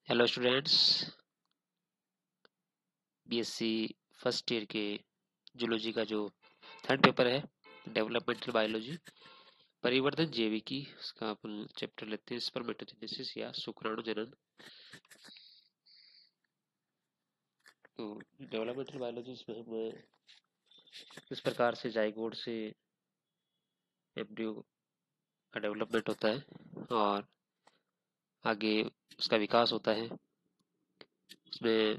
Hello students, BSc first year के zoology का जो थर्ड पेपर है, डेवलपमेंटल बायोलॉजी, परिवर्धन जैविकी, उसका अपन चैप्टर लेते हैं स्पर्मेटोजेनेसिस या शुक्राणु जनन। तो डेवलपमेंटल बायोलॉजी इसमें हम किस प्रकार से जाइगोट से एम्ब्रियो का डेवलपमेंट होता है और आगे उसका विकास होता है, उसमें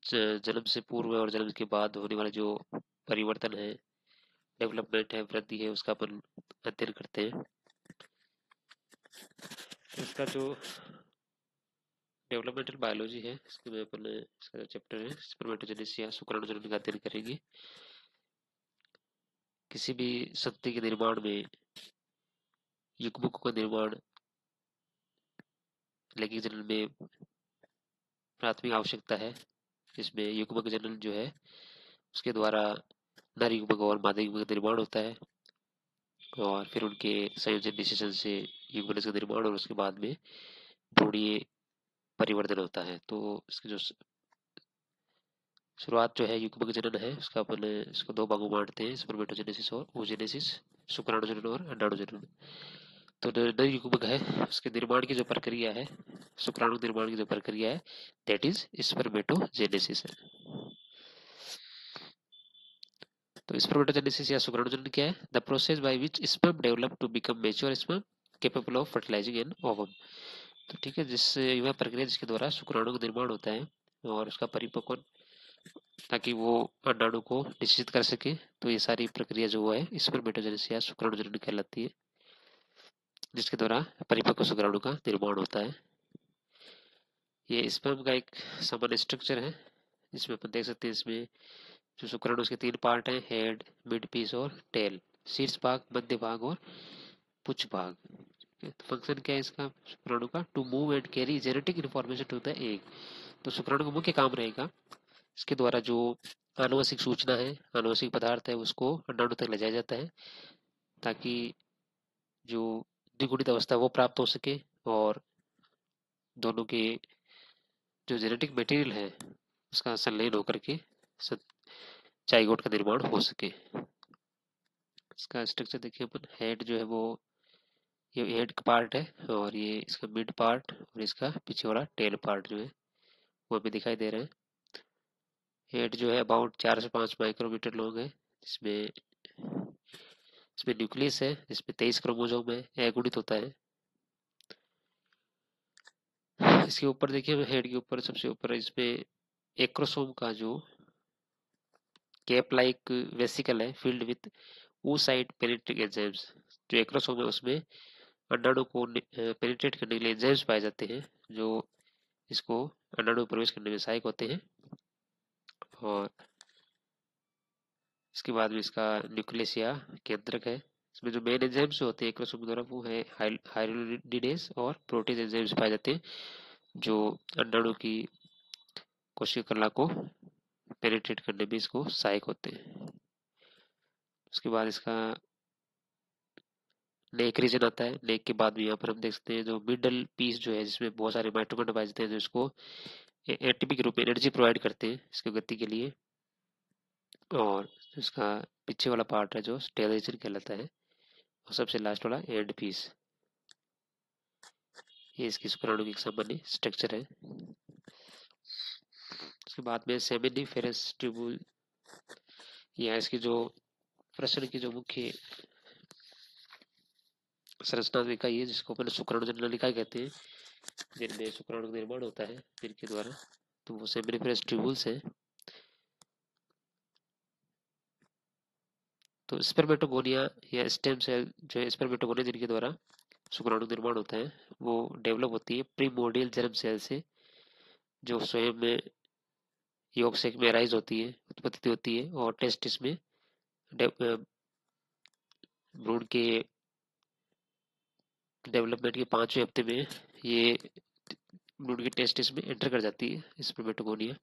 जन्म से पूर्व और जन्म के बाद होने वाले जो परिवर्तन है, डेवलपमेंट है, वृद्धि है, उसका अपन अध्ययन करते हैं। इसका जो डेवलपमेंटल बायोलॉजी है, इसके में अपन इसका चैप्टर है स्पर्मेटोजेनेसिस या शुक्राणु जनन का अध्ययन करेंगे। किसी भी संतति के निर्माण में युग्मकों का निर्माण लैंगिक जनन में प्राथमिक आवश्यकता है, जिसमें युग्मक जनन जो है उसके द्वारा नर युग्मक और मादा युग्मक का निर्माण होता है और फिर उनके संयोजन निषेचन से युग्मनज का निर्माण और उसके बाद में भ्रूणीय परिवर्तन होता है। तो इसकी जो शुरुआत जो है युग्मक जनन है, उसका अपन इसको दो भागों में बांटते हैं, स्पर्मेटोजेनेसिस और oogenesis, शुक्राणु जनन और अंडाणु जनन। तो नर युग्मक है, उसके निर्माण की जो प्रक्रिया है, शुक्राणु निर्माण की जो प्रक्रिया है, दैट इज स्पर्मेटोजेनेसिस है। तो स्पर्मेटोजेनेसिस या शुक्राणु जनन क्या है? The process by which sperm develop to become mature sperm capable of fertilising an ovum. तो ठीक है, जिस यह प्रक्रिया जिसके द्वारा शुक्राणु का निर्माण होता है और उसका परिपक्वन, ताकि वो अंडाणु को निश्चित कर सके। तो ये सारी प्रक्रिया जो है स्पर्मेटोजेनेसिस या शुक्राणु जनन कहलाती है, जिसके द्वारा परिपक्व शुक्राणु का निर्माण होता है। ये स्पर्म का एक सामान्य स्ट्रक्चर है, जिसमें अपन देख सकते हैं इसमें जो शुक्राणु उसके तीन पार्ट हैं, हेड, मिड पीस और टेल, शीर्ष भाग, मध्य भाग और पुच्छ भाग। तो फंक्शन क्या है इसका शुक्राणु का? To move and carry genetic information to the egg. तो शुक्राणु का मुख्य काम रहेगा इसके द्वारा जो आनुवंशिक सूचना है, आनुवंशिक पदार्थ है, उसको अंडाणु तक ले जाया जाता है, ताकि जो द्विगुणित अवस्था वो प्राप्त हो सके और दोनों के जो जेनेटिक मटेरियल है उसका संलयन होकर के जाइगोट का निर्माण हो सके। इसका स्ट्रक्चर देखिए अपन, हेड जो है वो ये हेड का पार्ट है और ये इसका मिड पार्ट और इसका पीछे वाला टेल पार्ट जो है वो हमें दिखाई दे रहा है। हेड जो है अबाउट 4 से 5 माइक्रोमीटर लॉन्ग है, जिसमें इसमें न्यूक्लियस है, जिसमें 23 क्रोमोसोम है, अगुणित होता है। इसके ऊपर देखिए, हेड के ऊपर सबसे ऊपर इसमें एक्रोसोम का जो कैप लाइक वेसिकल है field with oocyte penetrating enzymes। जो एक्रोसोम है उसमें अंडाणु को पेनिट्रेट करने के लिए एंजाइम्स पाए जाते हैं, जो इसको अंडाणु में प्रवेश करने में सहायक होते हैं। और इसके बाद में इसका न्यूक्लियस या केंद्रक है, इसमें जो मेन एंजाइम्स होते हैं एक्रोसोम द्वारा वो है हाइड्रोलिडेज और प्रोटीज एंजाइम्स पाए जाते हैं, जो अंडाणु की कोशिका कला को पेनिट्रेट करने में इसको सहायक होते हैं। उसके बाद इसका नेक रीजन आता है। नेक के बाद भी यहाँ पर हम देख सकते हैं जो मिडल पीस जो है, जिसमें बहुत सारे माइटोकॉन्ड्रिया पाए जाते हैं, जो इसको एटीपी के रूप में एनर्जी प्रोवाइड करते हैं इसकी गति के लिए। और इसका पीछे वाला पार्ट है जो टेल रीजन कहलाता है, और सबसे लास्ट वाला एंड पीस, ये इसकी शुक्राणु की सामान्य स्ट्रक्चर है। उसके बाद में सेमिनिफेरस ट्यूबुल, या इसकी जो प्रश्न की जो मुख्य संरचना इकाई है, जिसको अपन शुक्राणु जनन इकाई कहते हैं, जिनमें शुक्राणु का निर्माण होता है जिनके द्वारा, तो वो सेमिनिफेरस ट्यूबुल्स है। तो स्पर्मेटोगोनिया या स्टेम सेल जो है, स्पर्मेटोगोनिया जिनके द्वारा शुक्राणु निर्माण होता है, वो डेवलप होती है प्रीमोर्डियल जर्म सेल से, जो स्वयं में योग से में राइज होती है, उत्पत्ति होती है, और टेस्टिस में भ्रूण के डेवलपमेंट के 5वें हफ्ते में ये भ्रूण के टेस्टिस में एंटर कर जाती है स्पर्मेटोगोनिया।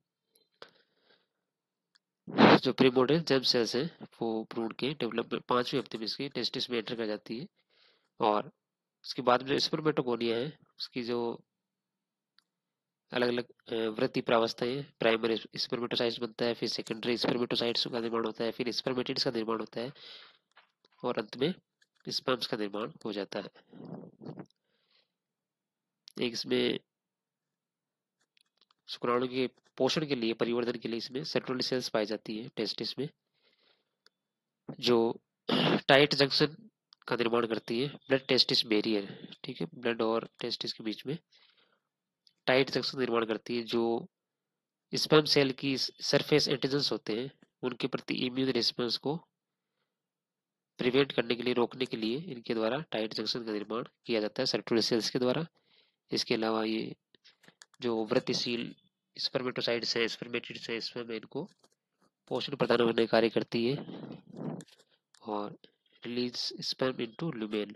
जो प्रीमोर्डियल जर्म सेल्स है वो भ्रूण के डेवलपमेंट 5वें हफ्ते में इसके टेस्टिस में एंटर कर जाती है, और उसके बाद में जो स्पर्मेटोगोनिया है उसकी जो अलग अलग वृद्धि प्रावस्थाएं, प्राइमरी स्पर्मेटोसाइट्स बनता है, फिर सेकेंडरी स्पर्मेटोसाइट्स का निर्माण होता है, फिर स्पर्मेटिड्स का निर्माण होता है, और अंत में स्पर्म्स का निर्माण हो जाता है। एक इसमें शुक्राणु के पोषण के लिए, परिवर्धन के लिए इसमें सेंट्रोली सेल्स पाई जाती है टेस्टिस में, जो टाइट जंक्शन का निर्माण करती है, ब्लड टेस्टिस बैरियर, ठीक है, ब्लड और टेस्टिस के बीच में टाइट जंक्शन निर्माण करती है, जो स्पर्म सेल की सरफेस एंटीजन्स होते हैं उनके प्रति इम्यून रिस्पॉन्स को प्रिवेंट करने के लिए, रोकने के लिए इनके द्वारा टाइट जंक्शन का निर्माण किया जाता है सर्टोरल सेल्स के द्वारा। इसके अलावा ये जो वृत्तिशील स्पर्मेटोसाइट्स है, स्पर्मेटिड्स है, इसमें इनको पोषण प्रदान करने का कार्य करती है, और रिलीज स्पर्म इनटू लुमेन,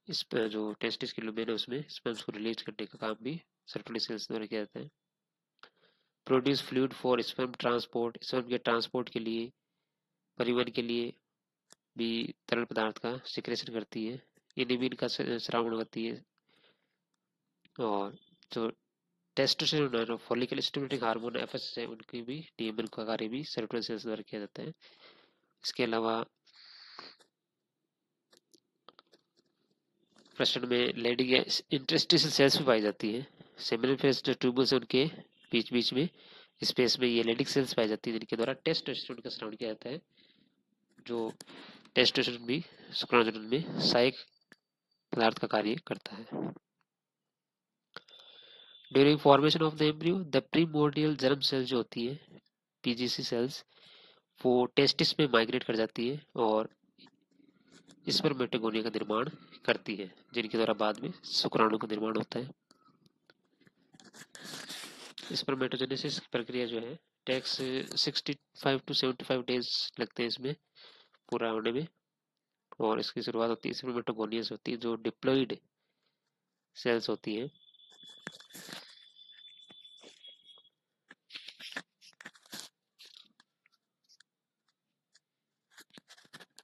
इस पर जो टेस्टिस की लुमेन है उसमें स्पर्म्स को रिलीज करने का काम भी सर्टोरल सेल्स द्वारा किया जाता है। Produce fluid for sperm transport, sperm के ट्रांसपोर्ट के लिए, परिवहन के लिए भी तरल पदार्थ का सिक्रेशन करती है, इनिबिन का श्रावण करती है, और जो टेस्टोस्टेरोन और फॉलिकल स्टिमुलेटिंग हार्मोन एफएसएच है उनकी भी नियमन का कार्य भी सेरोटोनिन सेल्स द्वारा किया जाता है। इसके अलावा प्रश्न में लेडिंग इंटरस्टिशियल सेल्स भी पाई जाती है, सेमिनल फेस जो ट्यूबल्स है उनके बीच बीच में स्पेस में ये लेडिंग सेल्स पाई जाती है, जिनके द्वारा टेस्टोस्टेरोन का श्रावण किया जाता है, जो टेस्टोस्टेरोन भी शुक्राणु में सहायक पदार्थ का कार्य करता है। During formation of the embryo, the primordial germ cell जो होती है, पीजीसी सेल्स, वो टेस्टिस में माइग्रेट कर जाती है और स्पर्मेटोगोनिया का निर्माण करती है, जिनके द्वारा बाद में शुक्राणु का निर्माण होता है। स्पर्मेटोजेनेसिस प्रक्रिया जो है टेक्स 65 to 75 डेज लगते हैं इसमें पूरा होने में, और इसकी शुरुआत होती है स्पर्मेटोगोनिया से होती है, जो डिप्लॉइड सेल्स होती है।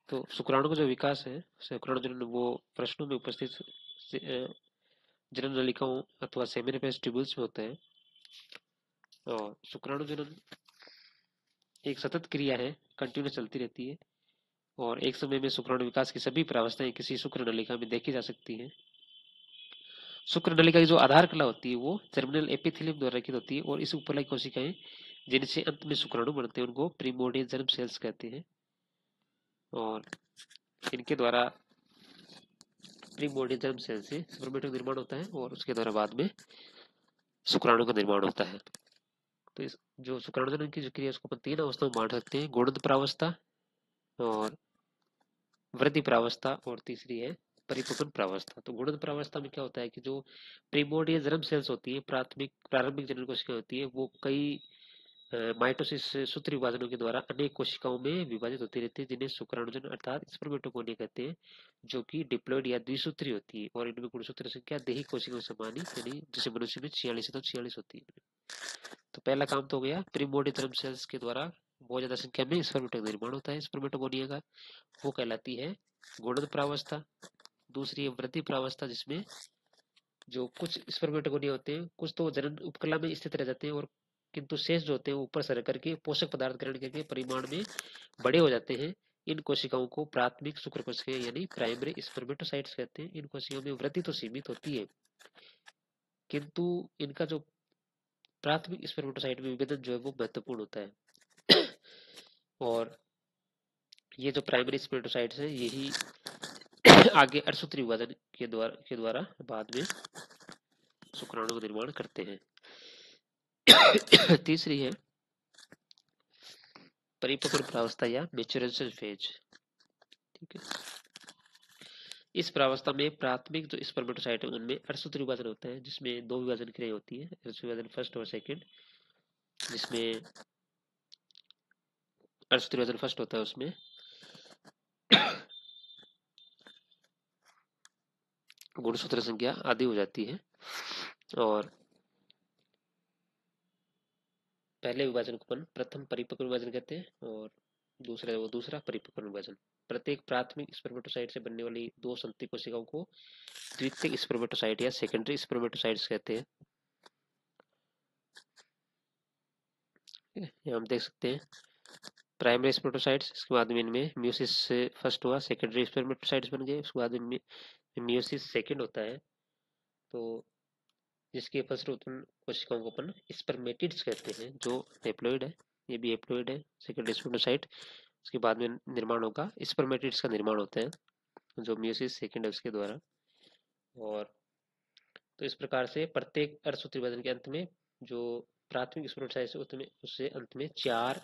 तो शुक्राणु का जो विकास है, शुक्राणु जनन वो प्रश्नों में उपस्थित जनन नलिकाओं अथवा सेमिनिफेस ट्यूबल्स में होता है, और शुक्राणु जनन एक सतत क्रिया है, कंटिन्यूस चलती रहती है, और एक समय में शुक्राणु विकास की सभी प्रावस्थाएं किसी शुक्र नलिका में देखी जा सकती हैं। शुक्र नलिका की जो आधार कला होती है वो टर्मिनल एपिथेलियम द्वारा रखित होती है, और इस उपरलाई कोशिकाएं जिनसे अंत में शुक्राणु बनते हैं उनको प्रीमोर्डियल जर्म सेल्स कहते हैं, और इनके द्वारा प्रीमोर्डियल जर्म सेल से स्पर्मेटो का निर्माण होता है, और उसके द्वारा बाद में शुक्राणु का निर्माण होता है। तो इस जो शुक्राणु जनन की जो क्रिया उसको अपन 3 अवस्था में बांट सकते हैं, गुणन प्रावस्था और वृद्धि प्रावस्था, और तीसरी है परिपक्वन प्रावस्था। तो गुणन प्रावस्था में क्या होता है कि जो प्रीमोर्डियल जर्म सेल्स होती है, प्रारंभिक जनन कोशिकाएं होती है, वो कई माइटोसिस सूत्र विभाजनों के द्वारा अनेक कोशिकाओं में विभाजित होती रहती है, जिन्हें शुक्राणुजन अर्थात स्पर्मेटोगोनिया कहते हैं, जो कि डिप्लॉइड या द्विसूत्री होती है, और इनमें गुणसूत्र संख्या दैहिक कोशिकाओं में समान यानी जैसे मनुष्य में 46 है तो 46 होती है। तो पहला काम तो हो गया, प्रीमोर्डियल जर्म सेल्स के द्वारा बहुत ज्यादा संख्या में स्पर्मेटो का निर्माण होता है स्पर्मेटोगोनिया का, वो कहलाती है गुणन प्रावस्था। दूसरी है वृद्धि प्रावस्था, जिसमें जो कुछ स्पर्मेटोगोनिया होते हैं, कुछ तो जनन उपकला में स्थित रह जाते हैं, और किंतु शेष जो होते हैं ऊपर सर करके पोषक पदार्थ ग्रहण करके परिमाण में बड़े हो जाते हैं। इन कोशिकाओं को प्राथमिक शुक्र कोशिकाएं यानी प्राइमरी स्पर्मेटोसाइट्स कहते हैं। इन कोशिकाओं में वृद्धि तो सीमित होती है, किंतु इनका जो प्राथमिक स्पर्मेटोसाइट में विभेदन जो है वो महत्वपूर्ण होता है। और ये जो प्राइमरी स्पर्मेटोसाइट्स हैं यही आगे अर्धसूत्री विभाजन के द्वारा बाद में शुक्राणु का निर्माण करते हैं। तीसरी है परिपक्व प्रावस्था या मैच्योरेशन फेज, ठीक है। इस प्रावस्था में प्राथमिक जो स्पर्मेटोसाइट है उनमें अर्धसूत्री विभाजन होता है, जिसमें 2 विभाजन क्रिया होती है, अर्धसूत्री विभाजन फर्स्ट और सेकंड, जिसमें अर्धसूत्री विभाजन फर्स्ट होता है उसमें गुणसूत्र संख्या आधी हो जाती है, और पहले विभाजन को अपन प्रथम परिपक्व विभाजन कहते हैं, और दूसरा परिपक्व विभाजन। प्रत्येक प्राथमिक स्पर्मेटोसाइट से बनने वाली 2 संतति कोशिकाओं को द्वितीयक स्पर्मेटोसाइट या सेकेंडरी स्पर्मेटोसाइट्स कहते हैं। यहाँ हम देख सकते हैं प्राइमरी स्पर्मेटोसाइट्स, इसके बाद में इनमें म्यूसिस फर्स्ट हुआ, सेकेंडरी स्पर्मेटोसाइट्स बन गए, उसके बाद इनमें म्यूसिस सेकेंड होता है, तो जिसके फर्स्ट उत्पन्न कोशिकाओं को अपन स्पर्मेटिड्स कहते हैं, जो हेप्लॉइड है, ये भी हेप्लॉइड है सेकेंडरी स्पर्मेटोसाइट। उसके बाद में निर्माण होगा, स्पर्मेटिड्स का निर्माण होता है जो म्यूसिस सेकेंड है उसके द्वारा। और तो इस प्रकार से प्रत्येक अर्धसूत्री विभाजन के अंत में जो प्राथमिक स्पर्मेटोसाइट है उससे अंत में 4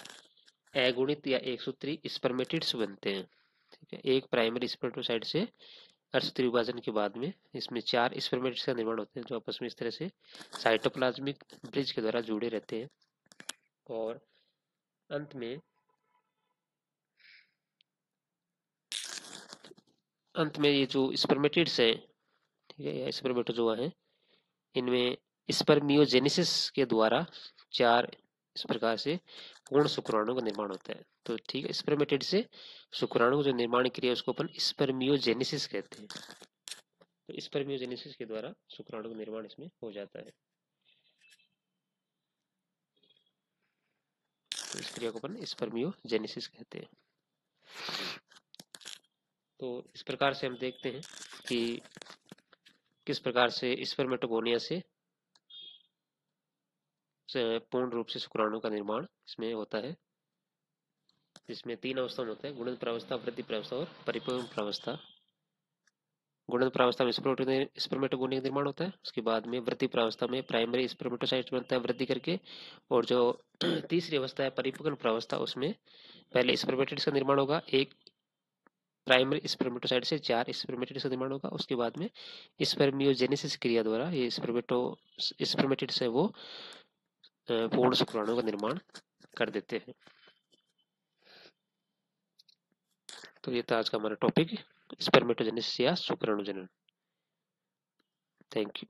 अगुणित या एक सूत्री स्पर्मेटिड्स बनते हैं। ठीक है, एक प्राइमरी स्पर्मेटोसाइट से अर्धसूत्री विभाजन के बाद में इसमें 4 स्पर्मेटिड्स का निर्माण होते हैं, जो आपस में इस तरह से साइटोप्लाज्मिक ब्रिज के द्वारा जुड़े रहते हैं। और अंत में ये जो स्पर्मेटिड्स है, ठीक है, या स्पर्मेटोजोआ है, इनमें स्पर्मियोजेनेसिस के द्वारा 4 इस प्रकार से पूर्ण शुक्राणु का निर्माण होता है। तो ठीक है, स्पर्मेटिड से शुक्राणु जो निर्माण क्रिया उसको अपन स्पर्मियोजेनेसिस कहते हैं। तो स्पर्मियोजेनेसिस के द्वारा शुक्राणु का निर्माण इसमें हो जाता है। तो इस क्रिया को अपन स्पर्मियोजेनेसिस कहते हैं। तो इस प्रकार से हम देखते हैं कि किस प्रकार से स्पर्मेटोगोनिया से पूर्ण रूप से शुक्राणु का निर्माण इसमें होता है, जिसमें 3 अवस्था में होता है, गुणन प्रावस्था, वृद्धि प्रावस्था और परिपूर्ण प्रावस्था। गुणन प्रावस्था में स्पर्मेटोगोनिया का निर्माण होता है, उसके बाद में वृद्धि प्रावस्था में प्राइमरी स्पर्मेटोसाइट बनता है वृद्धि करके, और जो तीसरी अवस्था है परिपक्व प्रावस्था, उसमें पहले स्पर्मेटिड्स का निर्माण होगा, एक प्राइमरी स्पर्मेटोसाइट से 4 स्पर्मेटिड्स का निर्माण होगा, उसके बाद में स्पर्मियोजेनेसिस क्रिया द्वारा ये स्पर्मेटिड्स है वो पूर्ण शुक्राणु का निर्माण कर देते हैं। तो ये था आज का हमारा टॉपिक, स्पर्मेटोजेनेसिस या शुक्राणु जनन। Thank you.